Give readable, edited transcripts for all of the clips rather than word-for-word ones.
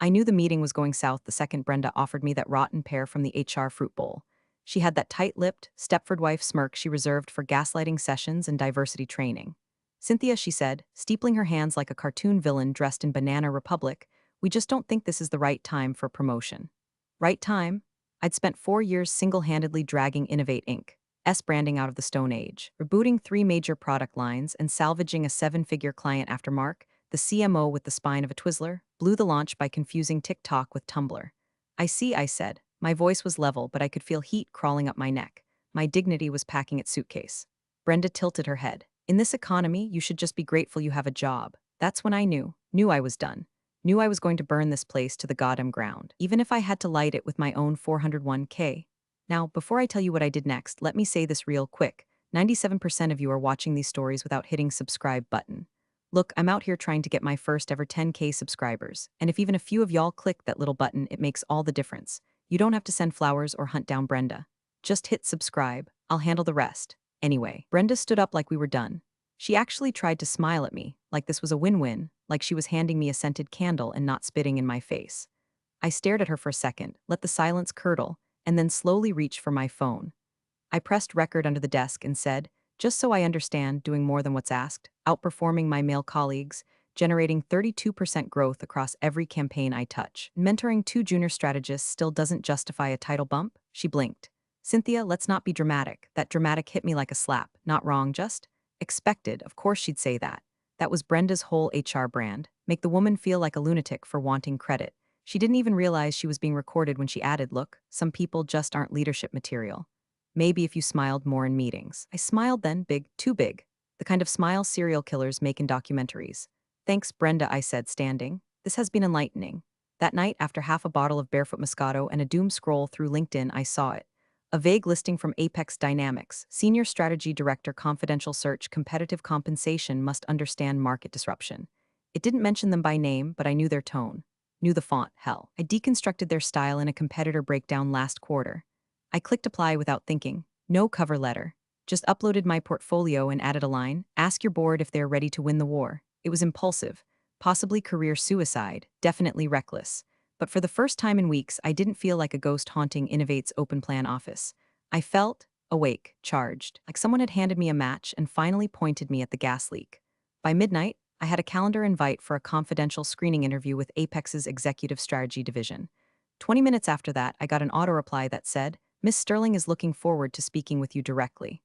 I knew the meeting was going south the second Brenda offered me that rotten pear from the HR fruit bowl. She had that tight-lipped, Stepford wife smirk she reserved for gaslighting sessions and diversity training. Cynthia, she said, steepling her hands like a cartoon villain dressed in Banana Republic, we just don't think this is the right time for promotion. Right time? I'd spent 4 years single-handedly dragging Innovate Inc. S branding out of the Stone Age, rebooting 3 major product lines and salvaging a 7-figure client after Mark, the CMO with the spine of a Twizzler, blew the launch by confusing TikTok with Tumblr. I see, I said. My voice was level, but I could feel heat crawling up my neck. My dignity was packing its suitcase. Brenda tilted her head. In this economy, you should just be grateful you have a job. That's when I knew I was done. Knew I was going to burn this place to the goddamn ground, even if I had to light it with my own 401k. Now, before I tell you what I did next, let me say this real quick. 97% of you are watching these stories without hitting subscribe button. Look, I'm out here trying to get my first ever 10K subscribers, and if even a few of y'all click that little button, it makes all the difference. You don't have to send flowers or hunt down Brenda. Just hit subscribe. I'll handle the rest. Anyway, Brenda stood up like we were done. She actually tried to smile at me, like this was a win-win, like she was handing me a scented candle and not spitting in my face. I stared at her for a second, let the silence curdle, and then slowly reached for my phone. I pressed record under the desk and said, just so I understand, doing more than what's asked, outperforming my male colleagues, generating 32% growth across every campaign I touch. Mentoring 2 junior strategists still doesn't justify a title bump? She blinked. Cynthia, let's not be dramatic. That dramatic hit me like a slap. Not wrong, just expected. Of course she'd say that. That was Brenda's whole HR brand. Make the woman feel like a lunatic for wanting credit. She didn't even realize she was being recorded when she added, look, some people just aren't leadership material. Maybe if you smiled more in meetings. I smiled then, big, too big. The kind of smile serial killers make in documentaries. Thanks, Brenda, I said, standing. This has been enlightening. That night, after half a bottle of Barefoot Moscato and a doom scroll through LinkedIn, I saw it. A vague listing from Apex Dynamics, Senior Strategy Director, Confidential Search, Competitive Compensation, must understand market disruption. It didn't mention them by name, but I knew their tone. Knew the font, hell. I deconstructed their style in a competitor breakdown last quarter. I clicked apply without thinking. No cover letter. Just uploaded my portfolio and added a line, ask your board if they're ready to win the war. It was impulsive. Possibly career suicide. Definitely reckless. But for the first time in weeks, I didn't feel like a ghost haunting Innovate's open plan office. I felt awake, charged, like someone had handed me a match and finally pointed me at the gas leak. By midnight, I had a calendar invite for a confidential screening interview with Apex's Executive Strategy Division. 20 minutes after that, I got an auto reply that said, Miss Sterling is looking forward to speaking with you directly.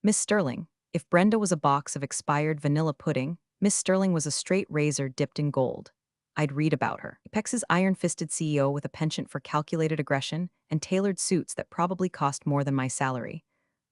Miss Sterling. If Brenda was a box of expired vanilla pudding, Miss Sterling was a straight razor dipped in gold. I'd read about her. Apex's iron-fisted CEO with a penchant for calculated aggression and tailored suits that probably cost more than my salary.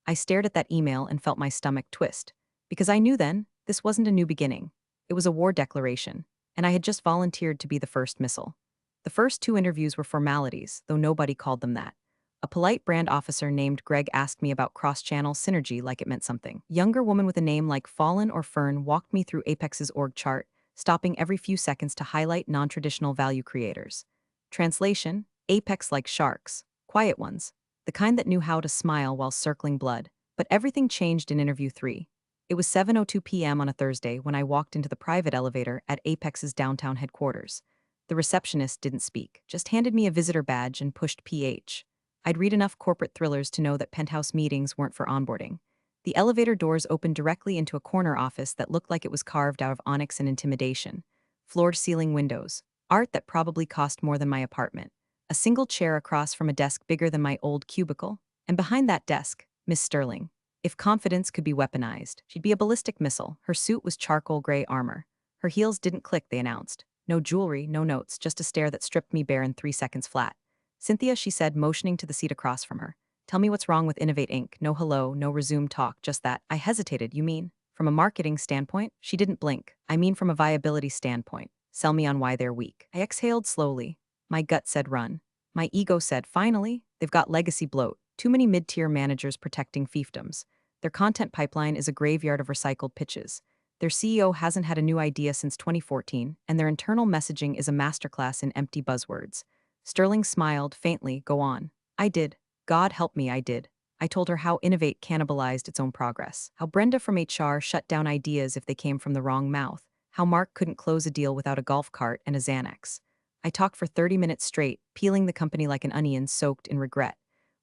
I stared at that email and felt my stomach twist. Because I knew then, this wasn't a new beginning. It was a war declaration, and I had just volunteered to be the first missile. The first 2 interviews were formalities, though nobody called them that. A polite brand officer named Greg asked me about cross-channel synergy like it meant something. A younger woman with a name like Fallen or Fern walked me through Apex's org chart, stopping every few seconds to highlight non-traditional value creators. Translation: Apex like sharks, quiet ones, the kind that knew how to smile while circling blood. But everything changed in interview 3. It was 7:02 p.m. on a Thursday when I walked into the private elevator at Apex's downtown headquarters. The receptionist didn't speak, just handed me a visitor badge and pushed PH. I'd read enough corporate thrillers to know that penthouse meetings weren't for onboarding. The elevator doors opened directly into a corner office that looked like it was carved out of onyx and intimidation. Floor-to-ceiling windows, art that probably cost more than my apartment, a single chair across from a desk bigger than my old cubicle, and behind that desk, Miss Sterling. If confidence could be weaponized, she'd be a ballistic missile. Her suit was charcoal gray armor. Her heels didn't click, they announced. No jewelry, no notes, just a stare that stripped me bare in 3 seconds flat. Cynthia, she said, motioning to the seat across from her. Tell me what's wrong with Innovate Inc. No hello, no resume talk, just that. I hesitated, you mean? From a marketing standpoint? She didn't blink. I mean from a viability standpoint. Sell me on why they're weak. I exhaled slowly. My gut said run. My ego said, finally, they've got legacy bloat. Too many mid-tier managers protecting fiefdoms. Their content pipeline is a graveyard of recycled pitches. Their CEO hasn't had a new idea since 2014, and their internal messaging is a masterclass in empty buzzwords. Sterling smiled faintly. Go on. I did. God help me, I did. I told her how Innovate cannibalized its own progress, how Brenda from HR shut down ideas if they came from the wrong mouth, how Mark couldn't close a deal without a golf cart and a Xanax. I talked for 30 minutes straight, peeling the company like an onion soaked in regret.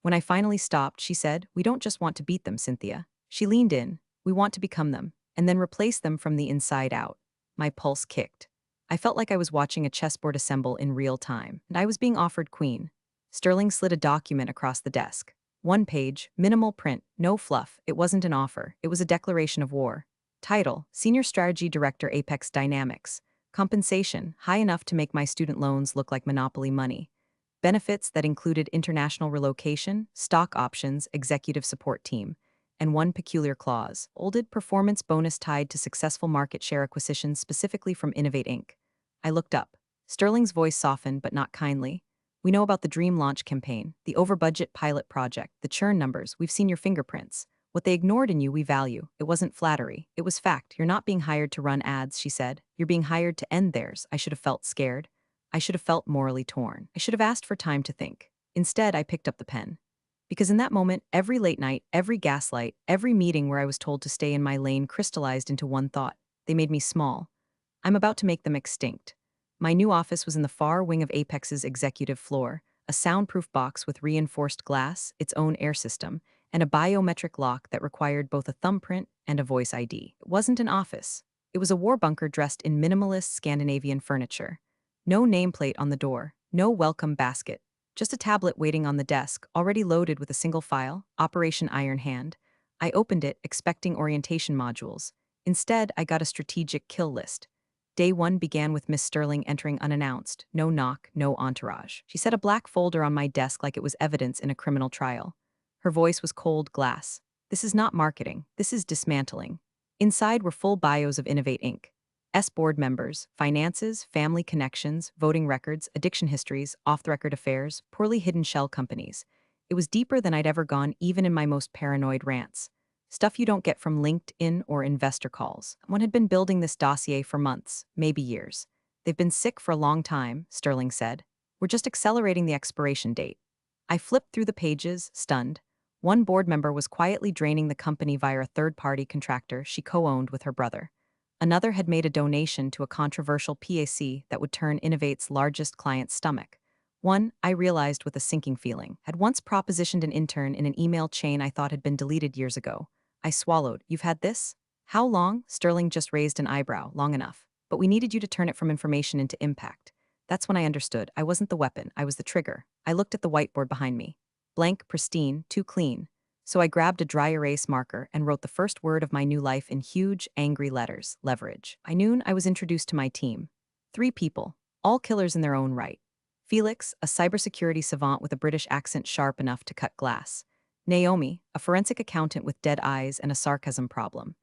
When I finally stopped, she said, "We don't just want to beat them, Cynthia." She leaned in. "We want to become them, and then replace them from the inside out." My pulse kicked. I felt like I was watching a chessboard assemble in real time, and I was being offered queen. Sterling slid a document across the desk. One page, minimal print, no fluff. It wasn't an offer. It was a declaration of war. Title: Senior Strategy Director, Apex Dynamics. Compensation: high enough to make my student loans look like monopoly money. Benefits that included international relocation, stock options, executive support team, and one peculiar clause: bolded performance bonus tied to successful market share acquisitions specifically from Innovate Inc. I looked up. Sterling's voice softened, but not kindly. "We know about the Dream Launch campaign, the over-budget pilot project, the churn numbers. We've seen your fingerprints. What they ignored in you, we value. It wasn't flattery. It was fact. You're not being hired to run ads," she said. "You're being hired to end theirs." I should have felt scared. I should have felt morally torn. I should have asked for time to think. Instead, I picked up the pen. Because in that moment, every late night, every gaslight, every meeting where I was told to stay in my lane crystallized into one thought. They made me small. I'm about to make them extinct. My new office was in the far wing of Apex's executive floor, a soundproof box with reinforced glass, its own air system, and a biometric lock that required both a thumbprint and a voice ID. It wasn't an office. It was a war bunker dressed in minimalist Scandinavian furniture. No nameplate on the door, no welcome basket, just a tablet waiting on the desk, already loaded with a single file, Operation Iron Hand. I opened it, expecting orientation modules. Instead, I got a strategic kill list. Day one began with Miss Sterling entering unannounced, no knock, no entourage. She set a black folder on my desk like it was evidence in a criminal trial. Her voice was cold glass. "This is not marketing, this is dismantling." Inside were full bios of Innovate Inc. Board members, finances, family connections, voting records, addiction histories, off-the-record affairs, poorly hidden shell companies. It was deeper than I'd ever gone, even in my most paranoid rants. Stuff you don't get from LinkedIn or investor calls. One had been building this dossier for months, maybe years. "They've been sick for a long time," Sterling said. "We're just accelerating the expiration date." I flipped through the pages, stunned. One board member was quietly draining the company via a third-party contractor she co-owned with her brother. Another had made a donation to a controversial PAC that would turn Innovate's largest client's stomach. One, I realized with a sinking feeling, had once propositioned an intern in an email chain I thought had been deleted years ago. I swallowed. "You've had this?" "How long?" Sterling just raised an eyebrow. "Long enough. But we needed you to turn it from information into impact." That's when I understood. I wasn't the weapon, I was the trigger. I looked at the whiteboard behind me. Blank, pristine, too clean. So I grabbed a dry erase marker and wrote the first word of my new life in huge, angry letters: leverage. By noon, I was introduced to my team. 3 people, all killers in their own right. Felix, a cybersecurity savant with a British accent sharp enough to cut glass. Naomi, a forensic accountant with dead eyes and a sarcasm problem.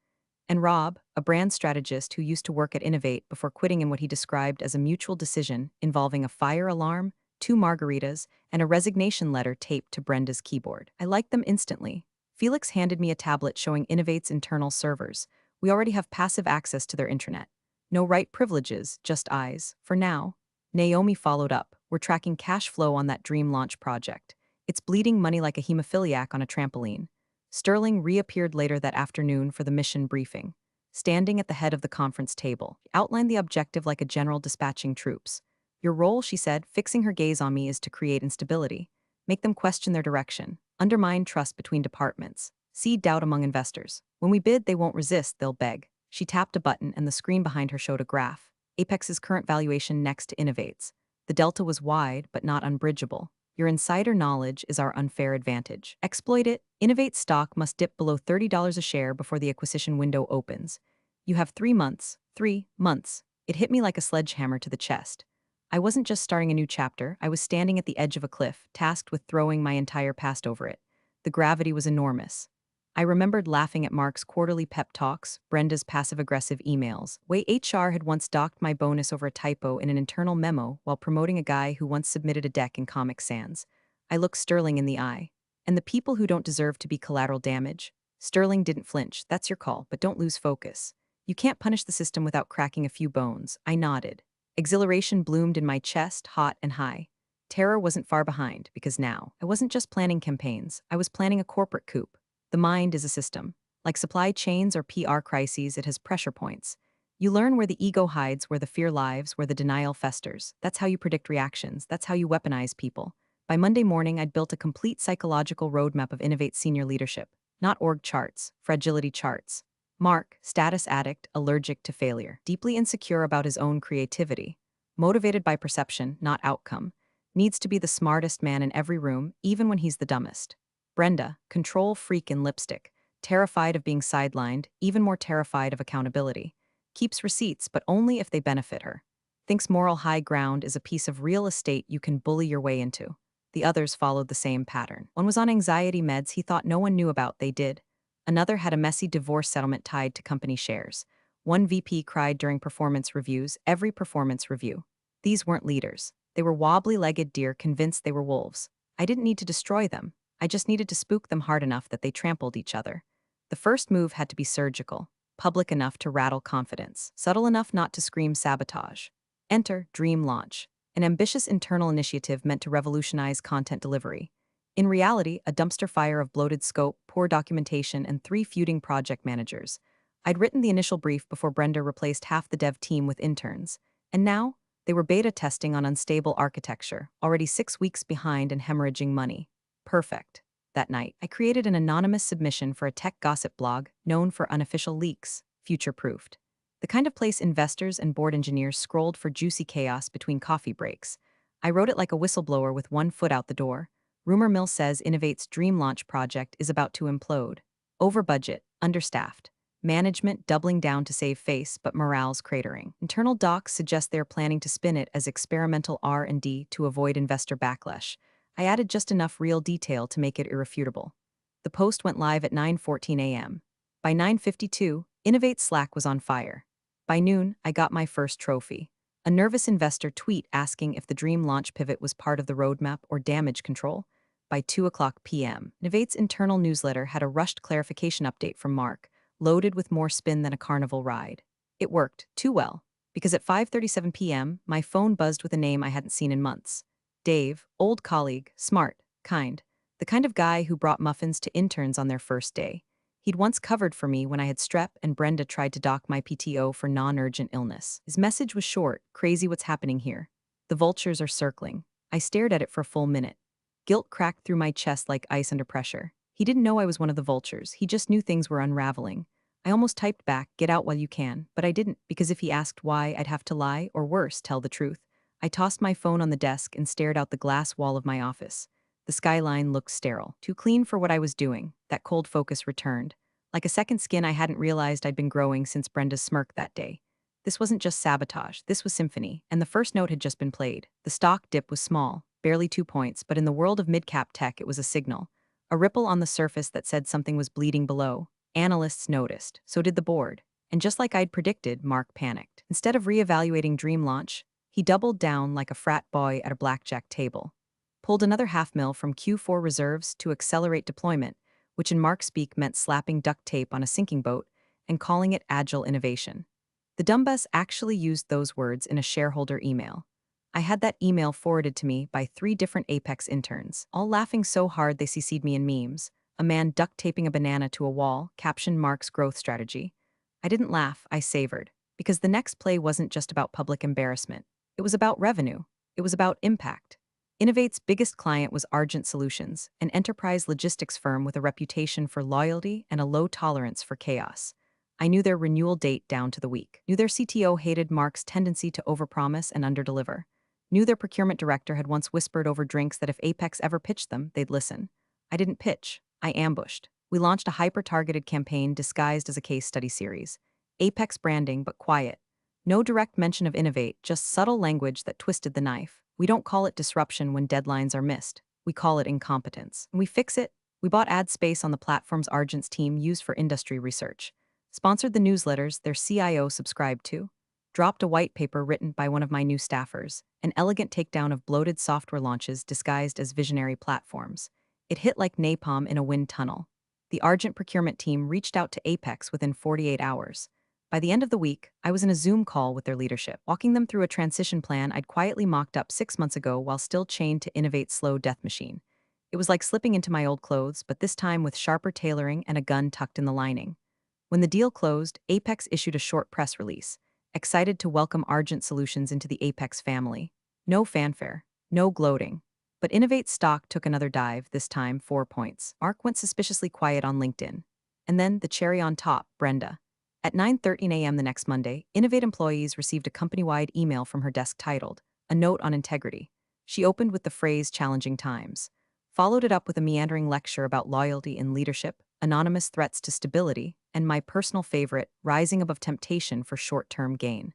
And Rob, a brand strategist who used to work at Innovate before quitting in what he described as a mutual decision involving a fire alarm, 2 margaritas, and a resignation letter taped to Brenda's keyboard. I liked them instantly. Felix handed me a tablet showing Innovate's internal servers. "We already have passive access to their intranet. No right privileges, just eyes, for now." Naomi followed up. "We're tracking cash flow on that Dream Launch project. It's bleeding money like a hemophiliac on a trampoline." Sterling reappeared later that afternoon for the mission briefing. Standing at the head of the conference table, he outlined the objective like a general dispatching troops. "Your role," she said, fixing her gaze on me, "is to create instability. Make them question their direction. Undermine trust between departments. Seed doubt among investors. When we bid, they won't resist, they'll beg." She tapped a button and the screen behind her showed a graph. Apex's current valuation next to Innovate's. The delta was wide, but not unbridgeable. "Your insider knowledge is our unfair advantage. Exploit it. Innovate stock must dip below $30 a share before the acquisition window opens. You have 3 months. 3 months." It hit me like a sledgehammer to the chest. I wasn't just starting a new chapter, I was standing at the edge of a cliff, tasked with throwing my entire past over it. The gravity was enormous. I remembered laughing at Mark's quarterly pep talks, Brenda's passive-aggressive emails. Way HR had once docked my bonus over a typo in an internal memo while promoting a guy who once submitted a deck in Comic Sans. I looked Sterling in the eye. "And the people who don't deserve to be collateral damage?" Sterling didn't flinch. "That's your call, but don't lose focus. You can't punish the system without cracking a few bones." I nodded. Exhilaration bloomed in my chest, hot and high. Terror wasn't far behind, because now, I wasn't just planning campaigns, I was planning a corporate coup. The mind is a system. Like supply chains or PR crises, it has pressure points. You learn where the ego hides, where the fear lives, where the denial festers. That's how you predict reactions. That's how you weaponize people. By Monday morning, I'd built a complete psychological roadmap of Innovate senior leadership. Not org charts, fragility charts. Mark, status addict, allergic to failure, deeply insecure about his own creativity, motivated by perception, not outcome, needs to be the smartest man in every room, even when he's the dumbest. Brenda, control freak in lipstick, terrified of being sidelined, even more terrified of accountability. Keeps receipts, but only if they benefit her. Thinks moral high ground is a piece of real estate you can bully your way into. The others followed the same pattern. One was on anxiety meds he thought no one knew about, they did. Another had a messy divorce settlement tied to company shares. One VP cried during performance reviews, every performance review. These weren't leaders. They were wobbly-legged deer convinced they were wolves. I didn't need to destroy them. I just needed to spook them hard enough that they trampled each other. The first move had to be surgical, public enough to rattle confidence, subtle enough not to scream sabotage. Enter Dream Launch, an ambitious internal initiative meant to revolutionize content delivery. In reality, a dumpster fire of bloated scope, poor documentation, and 3 feuding project managers. I'd written the initial brief before Brenda replaced half the dev team with interns. And now, they were beta testing on unstable architecture, already 6 weeks behind and hemorrhaging money. Perfect. That night, I created an anonymous submission for a tech gossip blog known for unofficial leaks, future-proofed. The kind of place investors and board engineers scrolled for juicy chaos between coffee breaks. I wrote it like a whistleblower with one foot out the door. Rumor mill says Innovate's dream launch project is about to implode. Over budget, understaffed. Management doubling down to save face, but morale's cratering. Internal docs suggest they're planning to spin it as experimental R&D to avoid investor backlash. I added just enough real detail to make it irrefutable. The post went live at 9:14 a.m. By 9:52, Innovate Slack was on fire. By noon, I got my first trophy. A nervous investor tweet asking if the dream launch pivot was part of the roadmap or damage control. By 2 p.m., Innovate's internal newsletter had a rushed clarification update from Mark, loaded with more spin than a carnival ride. It worked, too well, because at 5:37 p.m., my phone buzzed with a name I hadn't seen in months. Dave, old colleague, smart, kind, the kind of guy who brought muffins to interns on their first day. He'd once covered for me when I had strep and Brenda tried to dock my PTO for non-urgent illness. His message was short, crazy what's happening here. The vultures are circling. I stared at it for a full minute. Guilt cracked through my chest like ice under pressure. He didn't know I was one of the vultures. He just knew things were unraveling. I almost typed back, get out while you can, but I didn't, because if he asked why, I'd have to lie, or worse, tell the truth. I tossed my phone on the desk and stared out the glass wall of my office. The skyline looked sterile, too clean for what I was doing. That cold focus returned. Like a second skin I hadn't realized I'd been growing since Brenda's smirk that day. This wasn't just sabotage, this was symphony, and the first note had just been played. The stock dip was small, barely 2 points, but in the world of mid-cap tech it was a signal. A ripple on the surface that said something was bleeding below. Analysts noticed, so did the board. And just like I'd predicted, Mark panicked. Instead of reevaluating Dream Launch, he doubled down like a frat boy at a blackjack table. Pulled another half-mil from Q4 reserves to accelerate deployment, which in Mark speak meant slapping duct tape on a sinking boat and calling it agile innovation. The dumbass actually used those words in a shareholder email. I had that email forwarded to me by 3 different Apex interns, all laughing so hard they CC'd me in memes. A man duct taping a banana to a wall, captioned Mark's growth strategy. I didn't laugh, I savored, because the next play wasn't just about public embarrassment. It was about revenue. It was about impact. Innovate's biggest client was Argent Solutions, an enterprise logistics firm with a reputation for loyalty and a low tolerance for chaos. I knew their renewal date down to the week. Knew their CTO hated Mark's tendency to overpromise and underdeliver. Knew their procurement director had once whispered over drinks that if Apex ever pitched them, they'd listen. I didn't pitch. I ambushed. We launched a hyper-targeted campaign disguised as a case study series. Apex branding, but quiet. No direct mention of Innovate, just subtle language that twisted the knife. We don't call it disruption when deadlines are missed. We call it incompetence. And we fix it. We bought ad space on the platforms Argent's team used for industry research. Sponsored the newsletters their CIO subscribed to. Dropped a white paper written by one of my new staffers. An elegant takedown of bloated software launches disguised as visionary platforms. It hit like napalm in a wind tunnel. The Argent procurement team reached out to Apex within 48 hours. By the end of the week, I was in a Zoom call with their leadership, walking them through a transition plan I'd quietly mocked up 6 months ago while still chained to Innovate's slow death machine. It was like slipping into my old clothes, but this time with sharper tailoring and a gun tucked in the lining. When the deal closed, Apex issued a short press release. excited to welcome Argent Solutions into the Apex family. No fanfare, no gloating. But Innovate stock took another dive, this time 4 points. Mark went suspiciously quiet on LinkedIn. And then, the cherry on top, Brenda. At 9:13 a.m. the next Monday, Innovate employees received a company-wide email from her desk titled, "A Note on Integrity." She opened with the phrase "challenging times," followed it up with a meandering lecture about loyalty in leadership, anonymous threats to stability, and my personal favorite, rising above temptation for short-term gain.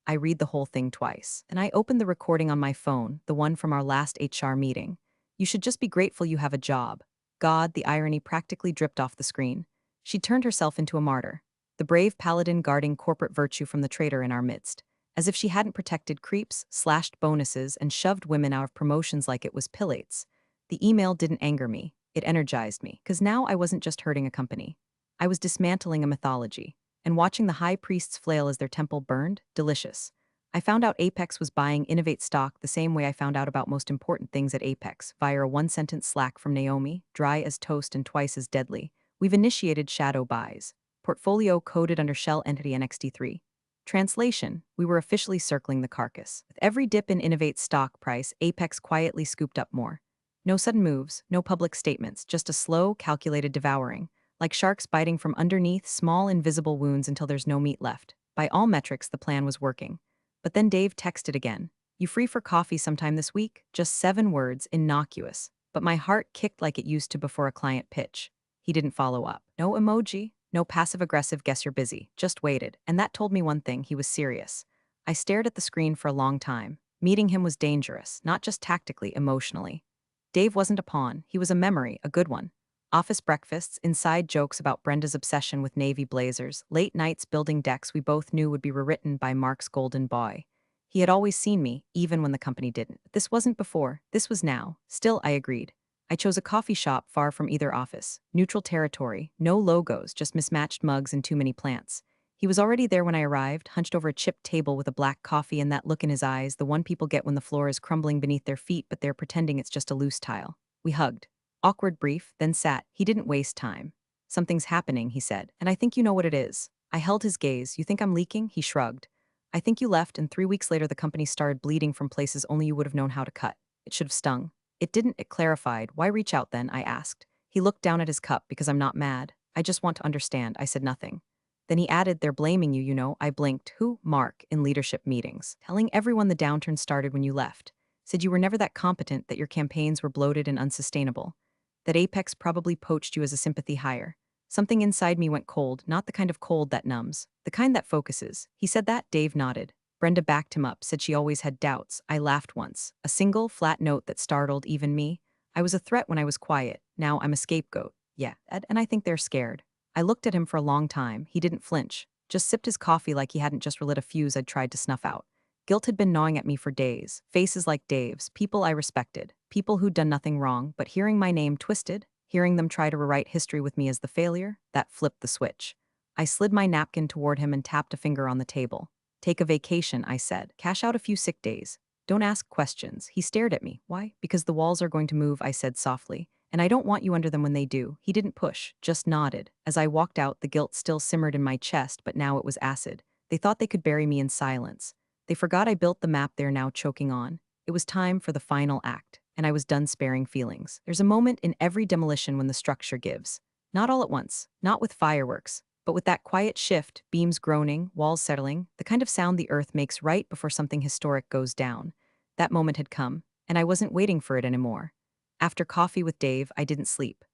I read the whole thing twice, and I opened the recording on my phone, the one from our last HR meeting. "You should just be grateful you have a job." God, the irony practically dripped off the screen. She turned herself into a martyr, the brave paladin guarding corporate virtue from the traitor in our midst. As if she hadn't protected creeps, slashed bonuses, and shoved women out of promotions like it was pillates. The email didn't anger me, it energized me, because now I wasn't just hurting a company. I was dismantling a mythology, and watching the high priests flail as their temple burned, delicious. I found out Apex was buying Innovate stock the same way I found out about most important things at Apex, via a one-sentence Slack from Naomi, dry as toast and twice as deadly. "We've initiated shadow buys. Portfolio coded under shell entity NXT3. Translation: we were officially circling the carcass. With every dip in Innovate's stock price, Apex quietly scooped up more. No sudden moves, no public statements, just a slow, calculated devouring, like sharks biting from underneath small, invisible wounds until there's no meat left. By all metrics, the plan was working. But then Dave texted again. "You free for coffee sometime this week?" Just 7 words, innocuous. But my heart kicked like it used to before a client pitch. He didn't follow up. No emoji, no passive-aggressive "guess you're busy," just waited, and that told me one thing: he was serious. I stared at the screen for a long time. Meeting him was dangerous, not just tactically, emotionally. Dave wasn't a pawn, he was a memory, a good one. Office breakfasts, inside jokes about Brenda's obsession with navy blazers, late nights building decks we both knew would be rewritten by Mark's golden boy. He had always seen me, even when the company didn't. But this wasn't before, this was now. Still, I agreed. I chose a coffee shop far from either office. Neutral territory, no logos, just mismatched mugs and too many plants. He was already there when I arrived, hunched over a chipped table with a black coffee and that look in his eyes, the one people get when the floor is crumbling beneath their feet but they're pretending it's just a loose tile. We hugged. Awkward brief, then sat. He didn't waste time. "Something's happening," he said, "and I think you know what it is." I held his gaze. "You think I'm leaking?" He shrugged. "I think you left, and 3 weeks later the company started bleeding from places only you would have known how to cut. It should have stung." "It didn't," it clarified. "Why reach out then?" I asked. He looked down at his cup. "Because I'm not mad. I just want to understand." I said nothing. Then he added, "They're blaming you, you know." I blinked. "Who?" "Mark, in leadership meetings. Telling everyone the downturn started when you left. Said you were never that competent, that your campaigns were bloated and unsustainable. That Apex probably poached you as a sympathy hire." Something inside me went cold, not the kind of cold that numbs, the kind that focuses. He said that. Dave nodded. Brenda backed him up, said she always had doubts. I laughed once. A single, flat note that startled even me. I was a threat when I was quiet. Now I'm a scapegoat. Yeah, and I think they're scared. I looked at him for a long time. He didn't flinch. Just sipped his coffee like he hadn't just relit a fuse I'd tried to snuff out. Guilt had been gnawing at me for days. Faces like Dave's, people I respected, people who'd done nothing wrong, but hearing my name twisted, hearing them try to rewrite history with me as the failure, that flipped the switch. I slid my napkin toward him and tapped a finger on the table. "Take a vacation," I said. "Cash out a few sick days. Don't ask questions." He stared at me. "Why?" "Because the walls are going to move," I said softly. "And I don't want you under them when they do." He didn't push, just nodded. As I walked out, the guilt still simmered in my chest, but now it was acid. They thought they could bury me in silence. They forgot I built the map they're now choking on. It was time for the final act, and I was done sparing feelings. There's a moment in every demolition when the structure gives. Not all at once, not with fireworks, but with that quiet shift, beams groaning, walls settling, the kind of sound the earth makes right before something historic goes down. That moment had come, and I wasn't waiting for it anymore. After coffee with Dave, I didn't sleep.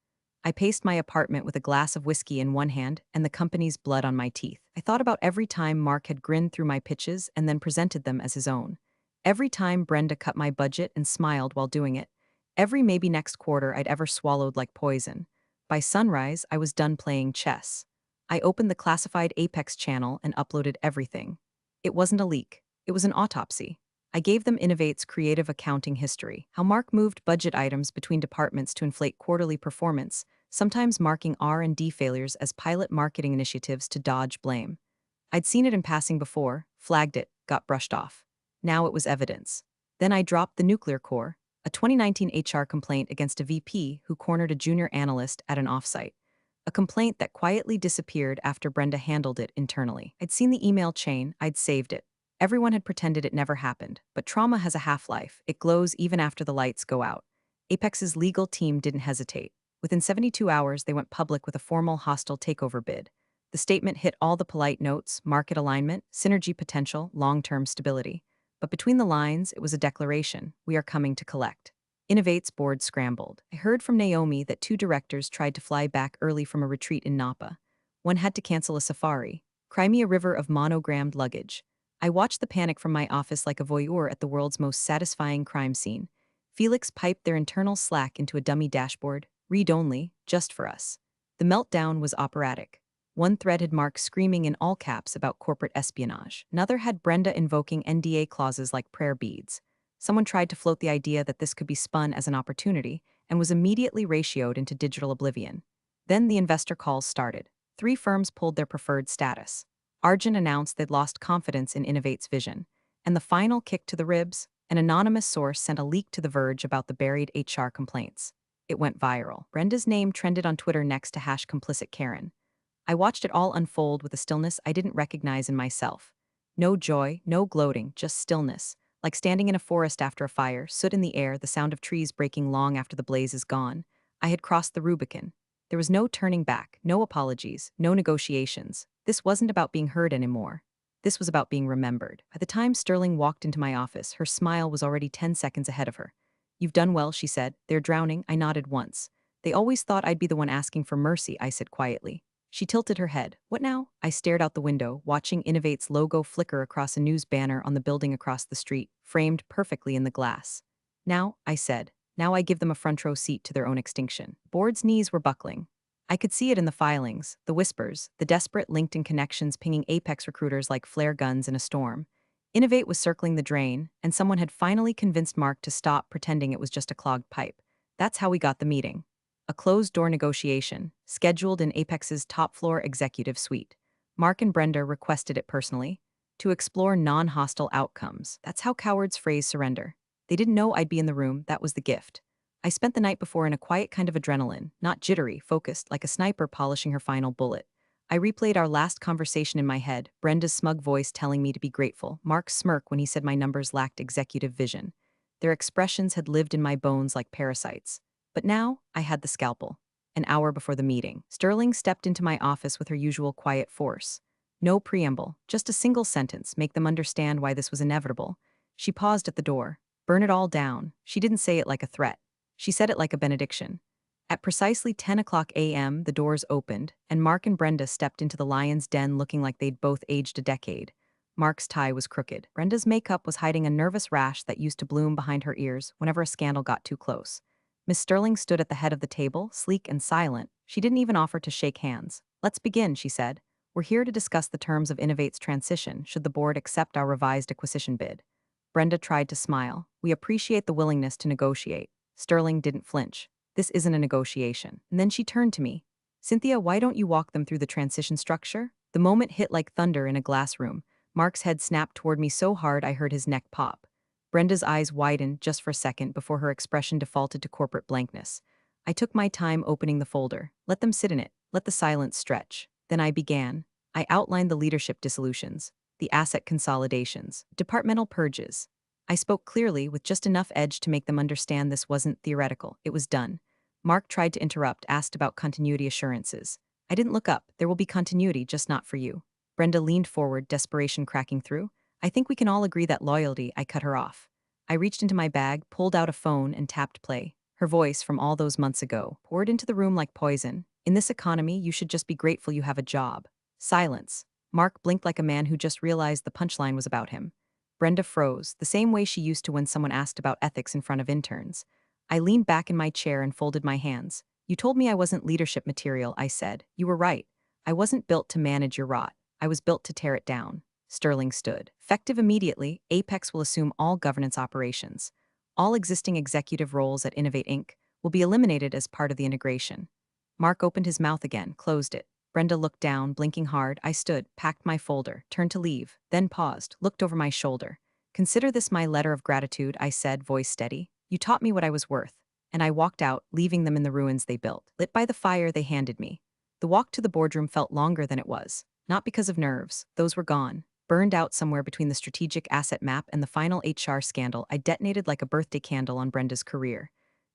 I paced my apartment with a glass of whiskey in one hand and the company's blood on my teeth. I thought about every time Mark had grinned through my pitches and then presented them as his own. Every time Brenda cut my budget and smiled while doing it. Every maybe next quarter I'd ever swallowed like poison. By sunrise, I was done playing chess. I opened the classified Apex channel and uploaded everything. It wasn't a leak. It was an autopsy. I gave them Innovate's creative accounting history, how Mark moved budget items between departments to inflate quarterly performance, sometimes marking R&D failures as pilot marketing initiatives to dodge blame. I'd seen it in passing before, flagged it, got brushed off. Now it was evidence. Then I dropped the nuclear core, a 2019 HR complaint against a VP who cornered a junior analyst at an offsite. a complaint that quietly disappeared after Brenda handled it internally. I'd seen the email chain, I'd saved it. Everyone had pretended it never happened, but trauma has a half-life. It glows even after the lights go out. Apex's legal team didn't hesitate. Within 72 hours, they went public with a formal hostile takeover bid. The statement hit all the polite notes: market alignment, synergy potential, long-term stability. But between the lines, it was a declaration: we are coming to collect. Innovate's board scrambled. I heard from Naomi that two directors tried to fly back early from a retreat in Napa. One had to cancel a safari. Cry me a river of monogrammed luggage. I watched the panic from my office like a voyeur at the world's most satisfying crime scene. Felix piped their internal Slack into a dummy dashboard, read only, just for us. The meltdown was operatic. One thread had Mark screaming in all caps about corporate espionage. Another had Brenda invoking NDA clauses like prayer beads. Someone tried to float the idea that this could be spun as an opportunity and was immediately ratioed into digital oblivion. Then the investor calls started. Three firms pulled their preferred status. Argent announced they'd lost confidence in Innovate's vision. And the final kick to the ribs, an anonymous source sent a leak to The Verge about the buried HR complaints. It went viral. Brenda's name trended on Twitter next to #complicit Karen. I watched it all unfold with a stillness I didn't recognize in myself. No joy, no gloating, just stillness. Like standing in a forest after a fire, soot in the air, the sound of trees breaking long after the blaze is gone. I had crossed the Rubicon. There was no turning back, no apologies, no negotiations. This wasn't about being heard anymore. This was about being remembered. By the time Sterling walked into my office, her smile was already 10 seconds ahead of her. "You've done well," she said. "They're drowning." I nodded once. "They always thought I'd be the one asking for mercy," I said quietly. She tilted her head. "What now?" I stared out the window, watching Innovate's logo flicker across a news banner on the building across the street, framed perfectly in the glass. "Now," I said. "Now I give them a front row seat to their own extinction." Board's knees were buckling. I could see it in the filings, the whispers, the desperate LinkedIn connections pinging Apex recruiters like flare guns in a storm. Innovate was circling the drain, and someone had finally convinced Mark to stop pretending it was just a clogged pipe. That's how we got the meeting. A closed-door negotiation, scheduled in Apex's top-floor executive suite. Mark and Brenda requested it personally, to explore non-hostile outcomes. That's how cowards phrase surrender. They didn't know I'd be in the room, that was the gift. I spent the night before in a quiet kind of adrenaline, not jittery, focused, like a sniper polishing her final bullet. I replayed our last conversation in my head, Brenda's smug voice telling me to be grateful, Mark's smirk when he said my numbers lacked executive vision. Their expressions had lived in my bones like parasites. But now, I had the scalpel. An hour before the meeting, Sterling stepped into my office with her usual quiet force. No preamble, just a single sentence, make them understand why this was inevitable. She paused at the door. Burn it all down. She didn't say it like a threat. She said it like a benediction. At precisely 10 o'clock a.m., the doors opened, and Mark and Brenda stepped into the lion's den looking like they'd both aged a decade. Mark's tie was crooked. Brenda's makeup was hiding a nervous rash that used to bloom behind her ears whenever a scandal got too close. Miss Sterling stood at the head of the table, sleek and silent. She didn't even offer to shake hands. "Let's begin," she said. "We're here to discuss the terms of Innovate's transition should the board accept our revised acquisition bid." Brenda tried to smile. "We appreciate the willingness to negotiate." Sterling didn't flinch. "This isn't a negotiation." And then she turned to me. "Cynthia, why don't you walk them through the transition structure?" The moment hit like thunder in a glass room. Mark's head snapped toward me so hard I heard his neck pop. Brenda's eyes widened just for a second before her expression defaulted to corporate blankness. I took my time opening the folder. Let them sit in it. Let the silence stretch. Then I began. I outlined the leadership dissolutions, the asset consolidations, departmental purges. I spoke clearly with just enough edge to make them understand this wasn't theoretical. It was done. Mark tried to interrupt, asked about continuity assurances. I didn't look up. There will be continuity, just not for you. Brenda leaned forward, desperation cracking through. "I think we can all agree that loyalty," I cut her off. I reached into my bag, pulled out a phone, and tapped play. Her voice, from all those months ago, poured into the room like poison. "In this economy, you should just be grateful you have a job." Silence. Mark blinked like a man who just realized the punchline was about him. Brenda froze, the same way she used to when someone asked about ethics in front of interns. I leaned back in my chair and folded my hands. "You told me I wasn't leadership material," I said. "You were right. I wasn't built to manage your rot. I was built to tear it down." Sterling stood. "Effective immediately, Apex will assume all governance operations. All existing executive roles at Innovate Inc. will be eliminated as part of the integration." Mark opened his mouth again, closed it. Brenda looked down, blinking hard. I stood, packed my folder, turned to leave, then paused, looked over my shoulder. "Consider this my letter of gratitude," I said, voice steady. "You taught me what I was worth." And I walked out, leaving them in the ruins they built, lit by the fire they handed me. The walk to the boardroom felt longer than it was. Not because of nerves, those were gone. Burned out somewhere between the strategic asset map and the final HR scandal, I detonated like a birthday candle on Brenda's career.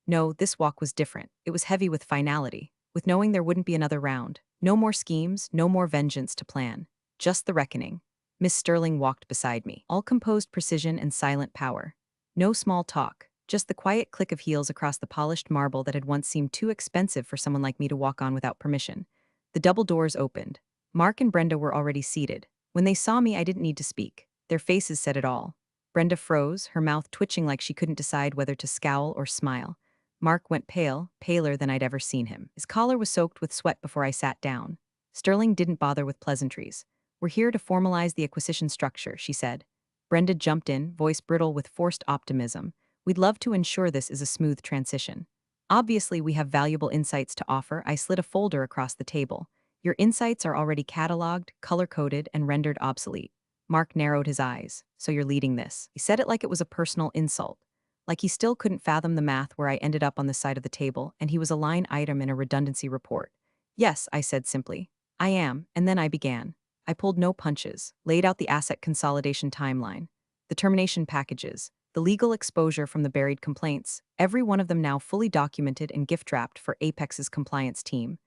No, this walk was different. It was heavy with finality, with knowing there wouldn't be another round. No more schemes, no more vengeance to plan. Just the reckoning. Miss Sterling walked beside me, all composed precision and silent power. No small talk, just the quiet click of heels across the polished marble that had once seemed too expensive for someone like me to walk on without permission. The double doors opened. Mark and Brenda were already seated. When they saw me, I didn't need to speak. Their faces said it all. Brenda froze, her mouth twitching like she couldn't decide whether to scowl or smile. Mark went pale, paler than I'd ever seen him. His collar was soaked with sweat before I sat down. Sterling didn't bother with pleasantries. "We're here to formalize the acquisition structure," she said. Brenda jumped in, voice brittle with forced optimism. "We'd love to ensure this is a smooth transition. Obviously, we have valuable insights to offer." I slid a folder across the table. "Your insights are already cataloged, color-coded, and rendered obsolete." Mark narrowed his eyes. "So you're leading this." He said it like it was a personal insult. Like he still couldn't fathom the math where I ended up on the side of the table, and he was a line item in a redundancy report. "Yes," I said simply. "I am," and then I began. I pulled no punches, laid out the asset consolidation timeline, the termination packages, the legal exposure from the buried complaints, every one of them now fully documented and gift-wrapped for Apex's compliance team.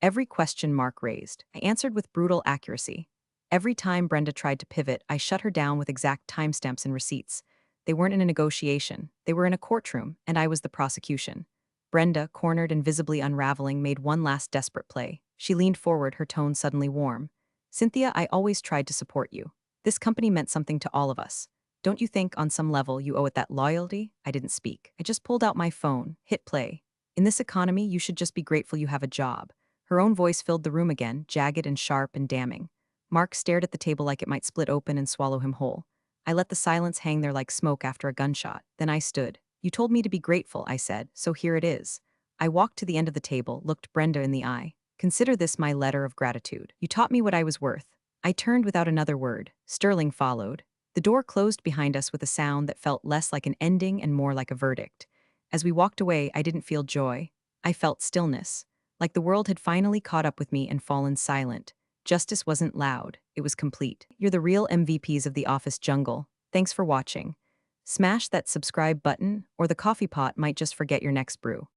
Every question Mark raised, I answered with brutal accuracy. Every time Brenda tried to pivot, I shut her down with exact timestamps and receipts. They weren't in a negotiation, they were in a courtroom, and I was the prosecution. Brenda, cornered and visibly unraveling, made one last desperate play. She leaned forward, her tone suddenly warm. "Cynthia, I always tried to support you. This company meant something to all of us. Don't you think, on some level, you owe it that loyalty?" I didn't speak. I just pulled out my phone, hit play. "In this economy, you should just be grateful you have a job." Her own voice filled the room again, jagged and sharp and damning. Mark stared at the table like it might split open and swallow him whole. I let the silence hang there like smoke after a gunshot. Then I stood. "You told me to be grateful," I said, "so here it is." I walked to the end of the table, looked Brenda in the eye. "Consider this my letter of gratitude. You taught me what I was worth." I turned without another word. Sterling followed. The door closed behind us with a sound that felt less like an ending and more like a verdict. As we walked away, I didn't feel joy. I felt stillness. Like the world had finally caught up with me and fallen silent. Justice wasn't loud, it was complete. You're the real MVPs of the office jungle. Thanks for watching. Smash that subscribe button, or the coffee pot might just forget your next brew.